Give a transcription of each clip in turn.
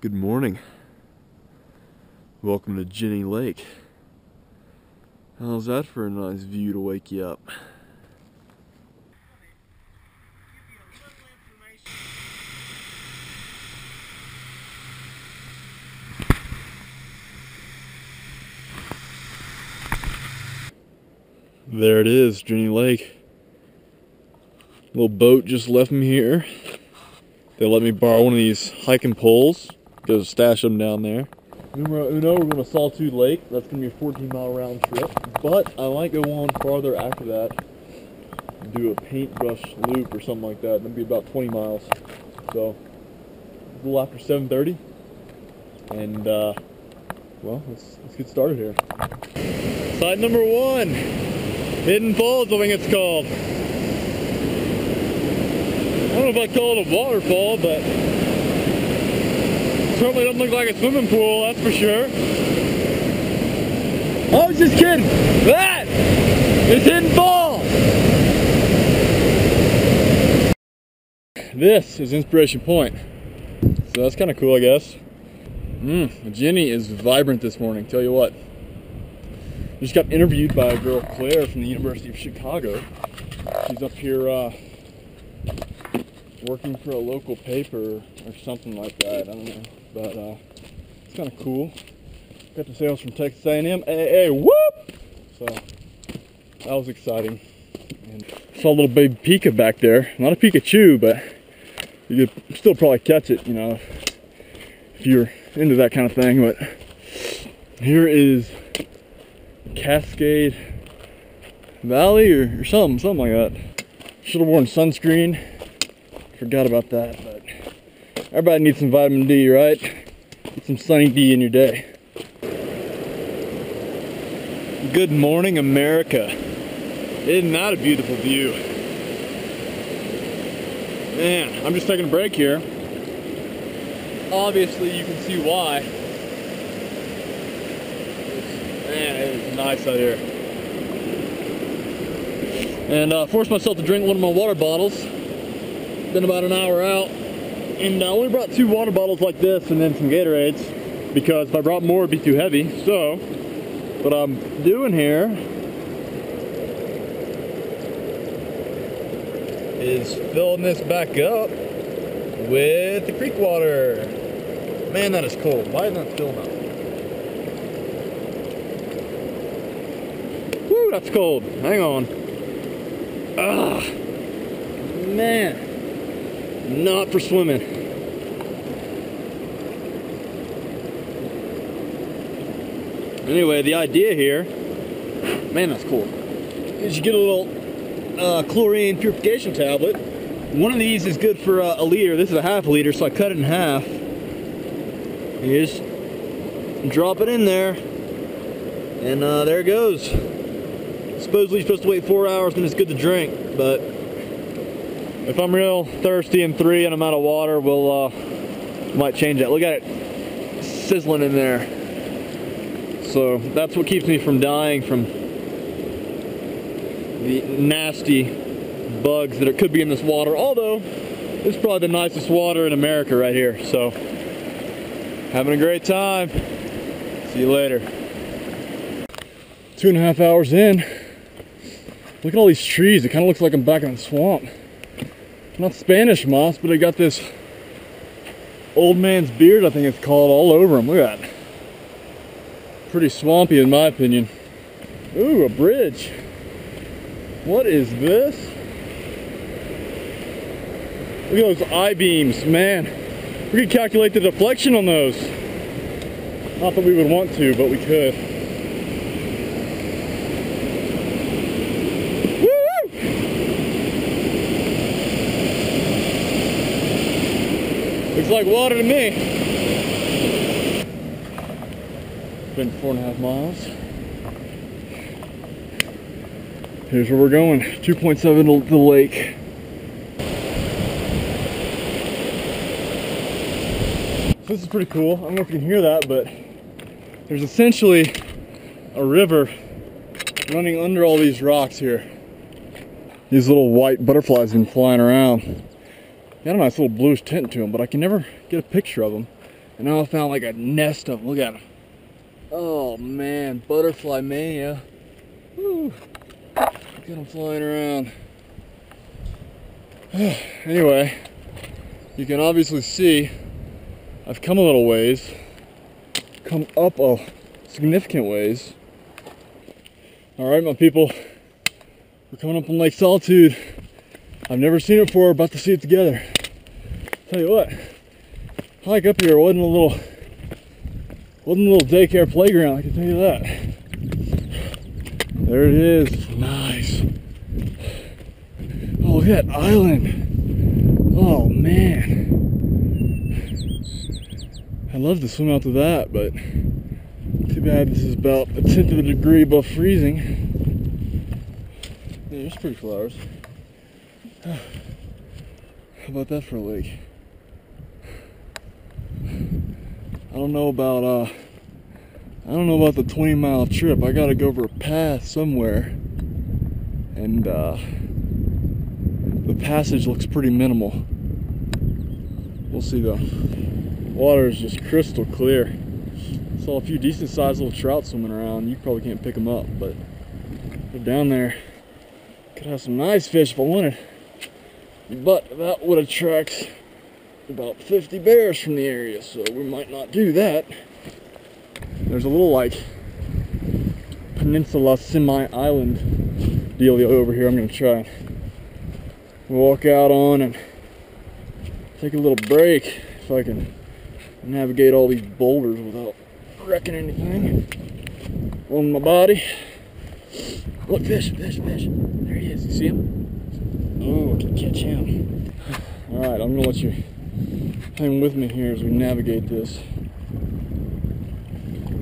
Good morning. Welcome to Jenny Lake. How's that for a nice view to wake you up? There it is, Jenny Lake. Little boat just left me here. They let me borrow one of these hiking poles. Go stash them down there. Numero uno, we're going to Sawtooth Lake. That's going to be a 14-mile round trip. But I might go on farther after that. Do a paintbrush loop or something like that. That'll be about 20 miles. So, a little after 7:30. And, well, let's get started here. Site number 1. Hidden Falls, I think it's called. I don't know if I call it a waterfall, but certainly doesn't look like a swimming pool, that's for sure. I was just kidding. That is Hidden Falls. This is Inspiration Point. So that's kind of cool, I guess. Jenny is vibrant this morning, tell you what. Just got interviewed by a girl, Claire, from the University of Chicago. She's up here working for a local paper or something like that, I don't know. But it's kind of cool. Got to say I was from Texas A&M. Hey, whoop! So that was exciting. And saw a little baby pika back there. Not a Pikachu, but you could still probably catch it, you know, if you're into that kind of thing. But here is Cascade Valley or something like that. Should have worn sunscreen. Forgot about that, but everybody needs some vitamin D, right? Get some sunny D in your day. Good morning, America. Isn't that a beautiful view? Man, I'm just taking a break here. Obviously, you can see why. Man, it is nice out here. And forced myself to drink one of my water bottles. Been about an hour out. And I only brought 2 water bottles like this and then some Gatorades, because if I brought more it'd be too heavy. So what I'm doing here is filling this back up with the creek water. Man, that is cold. Why isn't that filling up? Woo, that's cold. Hang on. Ah, man. Not for swimming. Anyway, the idea here, man, that's cool, is you get a little chlorine purification tablet. One of these is good for a liter. This is a half liter, so I cut it in half. You just drop it in there, and there it goes. Supposedly you're supposed to wait 4 hours, then it's good to drink, but if I'm real thirsty and 3 and I'm out of water, we'll might change that. Look at it sizzling in there. So that's what keeps me from dying from the nasty bugs that could be in this water. Although it's probably the nicest water in America right here. So having a great time. See you later. 2.5 hours in. Look at all these trees. It kind of looks like I'm back in the swamp. Not Spanish moss, but I got this old man's beard, I think it's called, all over them. Look at that. Pretty swampy in my opinion. Ooh, a bridge. What is this? Look at those I-beams, man. We could calculate the deflection on those. Not that we would want to, but we could. Looks like water to me. It's been 4.5 miles. Here's where we're going. 2.7 to the lake. This is pretty cool. I don't know if you can hear that, but there's essentially a river running under all these rocks here. These little white butterflies have been flying around. Got a nice little bluish tint to them, but I can never get a picture of them. And now I found like a nest of them. Look at them. Oh man, butterfly mania. Woo. Look at them flying around. Anyway, you can obviously see I've come a little ways. Come up a significant ways. Alright, my people. We're coming up on Lake Solitude. I've never seen it before, about to see it together. Tell you what, hike up here wasn't a little daycare playground, I can tell you that. There it is. Nice. Oh, look at that island. Oh man. I'd love to swim out to that, but too bad this is about 1/10 of a degree above freezing. Yeah, there's pretty flowers. How about that for a lake? I don't know about the 20-mile trip. I gotta go over a path somewhere, and the passage looks pretty minimal. We'll see though. Water is just crystal clear. Saw a few decent sized little trout swimming around. You probably can't pick them up, but they're down there. Could have some nice fish if I wanted. But that would attract about 50 bears from the area, so we might not do that. There's a little like peninsula semi-island deal over here I'm gonna try and walk out on and take a little break if I can navigate all these boulders without wrecking anything on my body. Look, fish. There he is. You see him? Oh, I can catch him. Alright, I'm gonna let you hang with me here as we navigate this.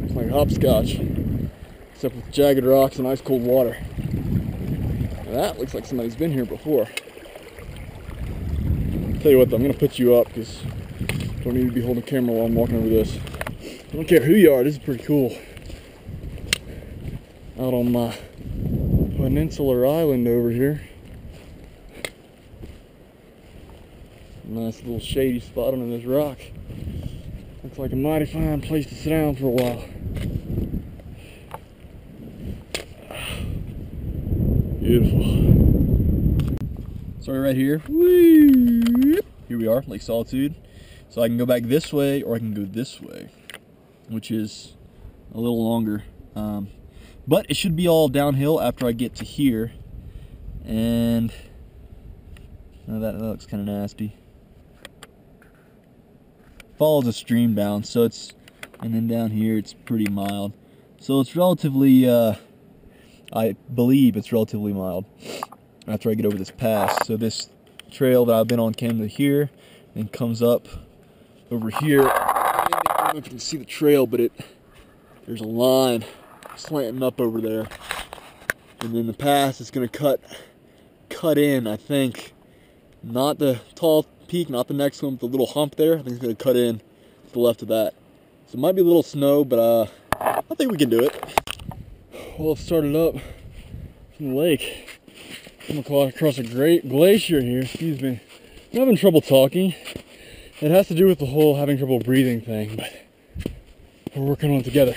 It's like hopscotch, except with jagged rocks and ice cold water. Now that looks like somebody's been here before. Tell you what though, I'm gonna put you up because I don't need to be holding the camera while I'm walking over this. I don't care who you are, this is pretty cool. Out on my peninsular island over here. Nice little shady spot under this rock. Looks like a mighty fine place to sit down for a while. Beautiful. So right here. Woo! Here we are, Lake Solitude. So I can go back this way or I can go this way, which is a little longer. But it should be all downhill after I get to here. And that looks kind of nasty. Follows a stream down, so it's, and then down here it's pretty mild. So it's relatively, I believe it's relatively mild after I get over this pass. So this trail that I've been on came to here and comes up over here. I don't know if you can see the trail, but there's a line slanting up over there. And then the pass is going to cut in, I think, not the tall peak, not the next one, but the little hump there. I think it's going to cut in to the left of that. So it might be a little snow, but I think we can do it. Well, it started up from the lake. I'm across a great glacier here. Excuse me. I'm having trouble talking. It has to do with the whole having trouble breathing thing, but we're working on it together.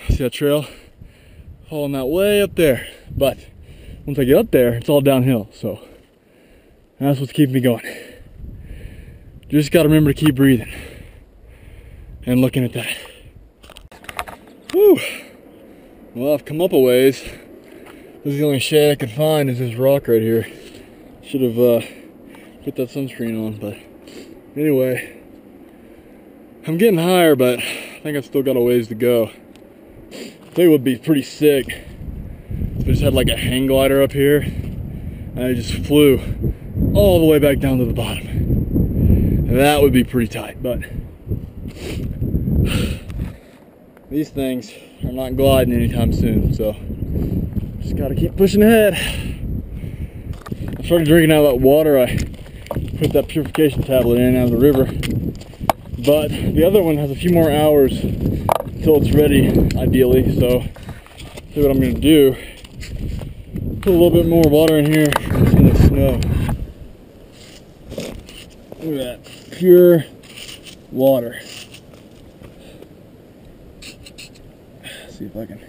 See that trail? Hauling that way up there. But once I get up there, it's all downhill. So that's what's keeping me going. Just got to remember to keep breathing and looking at that. Whew. Well, I've come up a ways. This is the only shade I could find is this rock right here. Should have put that sunscreen on, but anyway, I'm getting higher, but I think I've still got a ways to go. I think it would be pretty sick if we just had like a hang glider up here and I just flew all the way back down to the bottom. That would be pretty tight, but these things are not gliding anytime soon, so just gotta keep pushing ahead. I started drinking out of that water. I put that purification tablet in out of the river, but the other one has a few more hours until it's ready, ideally. So see what I'm gonna do, put a little bit more water in here and some of the snow. Look at that. pure water. Let's see if I can.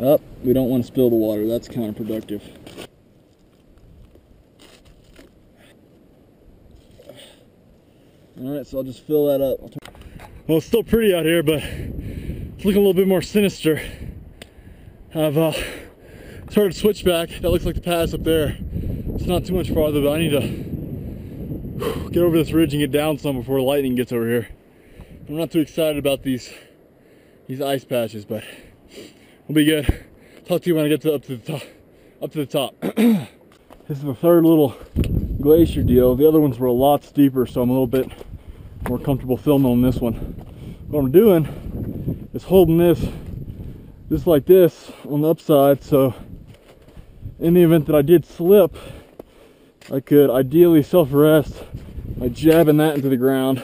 Oh, we don't want to spill the water. That's counterproductive. All right, so I'll just fill that up. Well, it's still pretty out here, but it's looking a little bit more sinister. I've started switchback. That looks like the pass up there. It's not too much farther, but I need to get over this ridge and get down some before lightning gets over here. I'm not too excited about these ice patches, but we'll be good. Talk to you when I get up to the top. This is the third little glacier deal. The other ones were a lot steeper, so I'm a little bit more comfortable filming on this one. What I'm doing is holding this just like this on the upside, so in the event that I did slip, I could ideally self-arrest by jabbing that into the ground.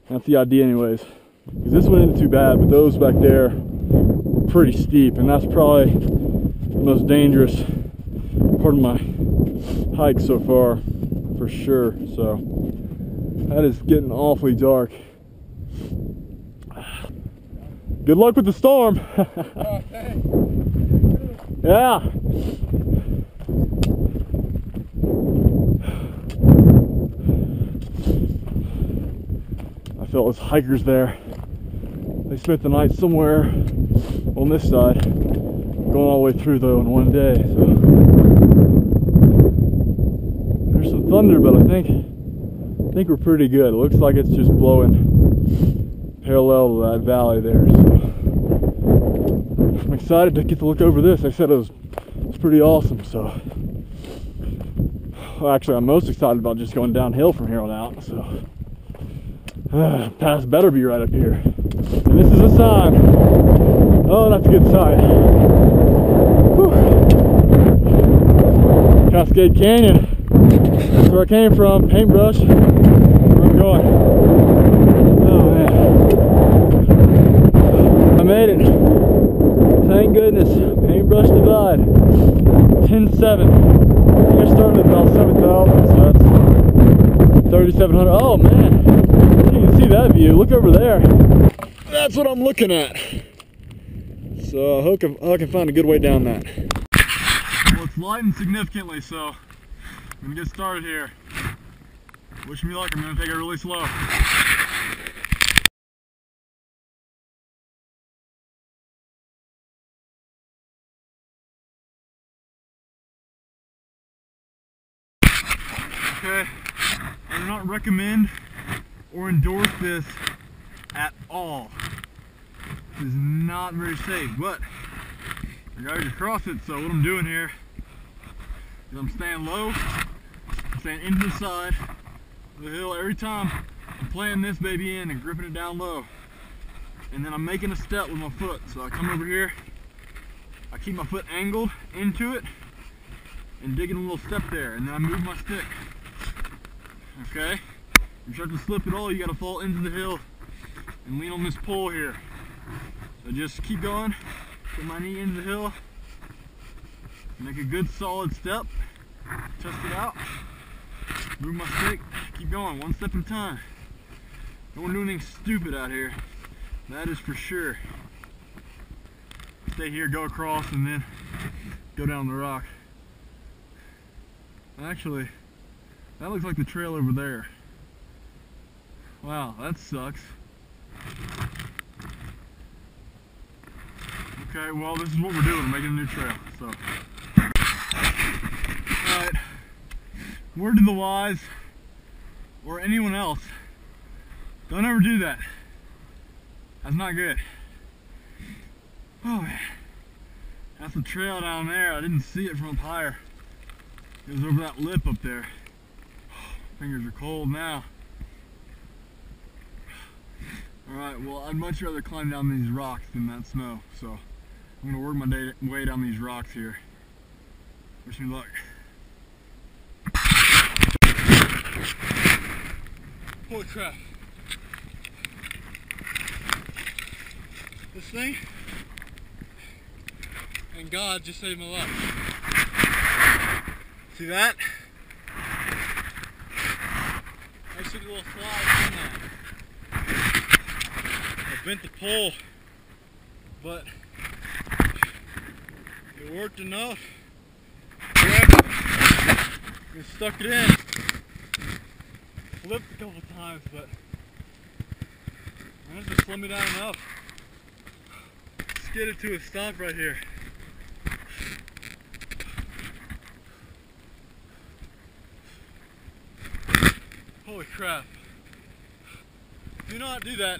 That's the idea anyways. Because this one isn't too bad, but those back there were pretty steep, and that's probably the most dangerous part of my hike so far, for sure. So that is getting awfully dark. Good luck with the storm. Yeah. I felt those hikers there. They spent the night somewhere on this side, going all the way through though in one day. So there's some thunder, but I think we're pretty good. It looks like it's just blowing parallel to that valley there. So I'm excited to get to look over this. I said it was pretty awesome. So, well, actually, I'm most excited about just going downhill from here on out. So, pass better be right up here. And this is a sign. Oh, that's a good sign. Whew. Cascade Canyon. That's where I came from. Paintbrush. Where I'm going. Oh man. I made it. Thank goodness. Paintbrush divide. 10.7. I think I started at about 7,000, so that's 3,700. Oh man. You can see that view. Look over there. That's what I'm looking at. So I hope I can find a good way down that. Well, it's lightened significantly, so I'm gonna get started here. Wish me luck. I'm gonna take it really slow. Okay, I do not recommend or endorse this at all. This is not very safe, but I gotta just cross it. So what I'm doing here is I'm staying low, I'm staying into the side of the hill every time. I'm playing this baby in and gripping it down low, and then I'm making a step with my foot. So I come over here, I keep my foot angled into it and digging a little step there, and then I move my stick. Okay, if you start to slip at all, you got to fall into the hill and lean on this pole here. So just keep going, put my knee into the hill, make a good solid step, test it out, move my stick, keep going, one step at a time. Don't want to do anything stupid out here, that is for sure. Stay here, go across, and then go down the rock. Actually, that looks like the trail over there. Wow, that sucks. Okay, well, this is what we're doing. We're making a new trail. So, alright. Word to the wise, or anyone else, don't ever do that. That's not good. Oh man, that's the trail down there. I didn't see it from up higher. It was over that lip up there. Fingers are cold now. Alright, well, I'd much rather climb down these rocks than that snow, so I'm going to work my way down these rocks here. Wish me luck. Holy crap. This thing, and God just saved my life. See that? took a little slide on that. I bent the pole, but it worked enough. We stuck it in. Flipped a couple times, but managed to slow me down enough. Skidded to a stop right here. Holy crap. Do not do that.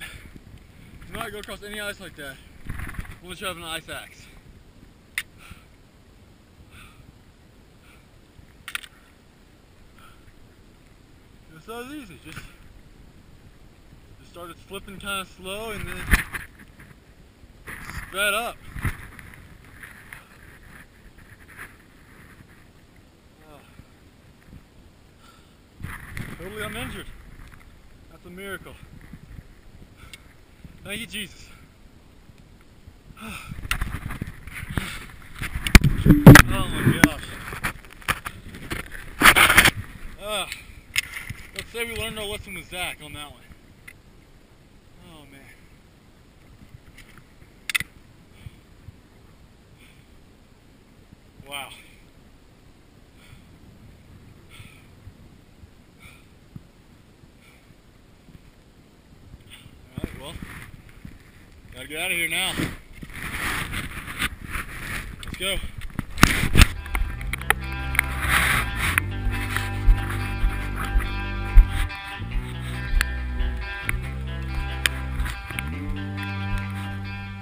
Do not go across any ice like that unless you have an ice axe. It was easy, just started flipping kind of slow and then sped up. Totally uninjured. That's a miracle. Thank you, Jesus. Oh my gosh. Let's say we learned our lesson with Zach on that one. Oh man. Wow. Alright, well, gotta get out of here now. Let's go.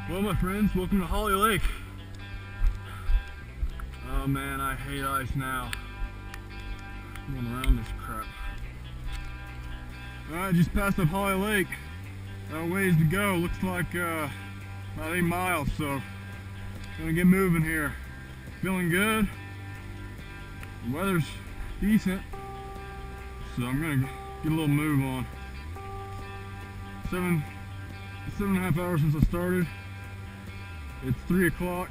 Well, my friends, welcome to Holly Lake. Oh man, I hate ice now. I'm going around this crap. Alright, just passed up Holly Lake. Got a ways to go. Looks like about 8 miles, so gonna get moving here. Feeling good. The weather's decent, so I'm gonna get a little move on. 7.5 hours since I started. It's 3 o'clock.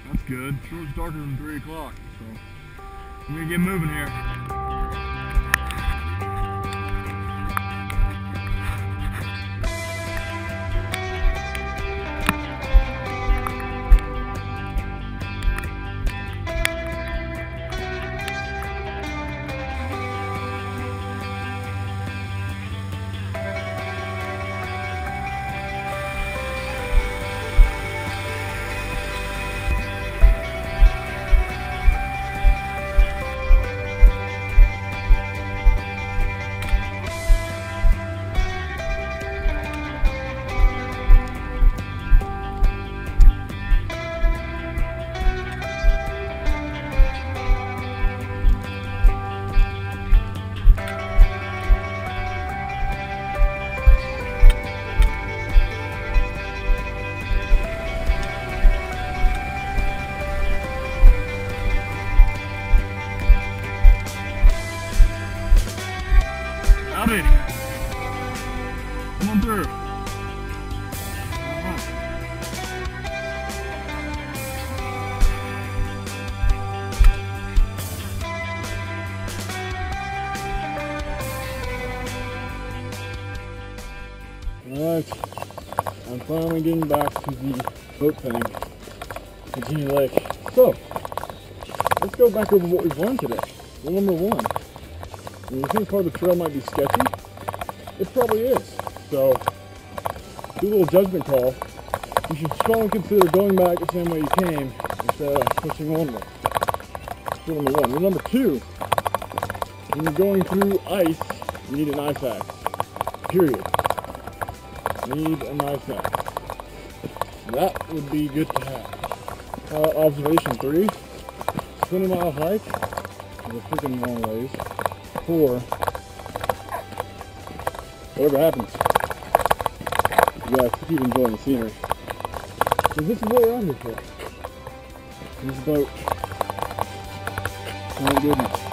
That's good. Sure, it's darker than 3 o'clock, so I'm gonna get moving here. Howdy. Come on through. Alright, I'm finally getting back to the boat thing, Virginia Lake. So, let's go back over what we've learned today. Rule number 1. When you think part of the trail might be sketchy, it probably is. So, do a little judgment call. You should strongly consider going back the same way you came instead of pushing onward. That's rule number 1. Rule number 2, when you're going through ice, you need an ice axe. Period. Need an ice axe. That would be good to have. Observation 3, 20-mile hike is a freaking long ways. 4, whatever happens, you guys keep enjoying the scenery. So this is what we're out here for. This boat. My goodness.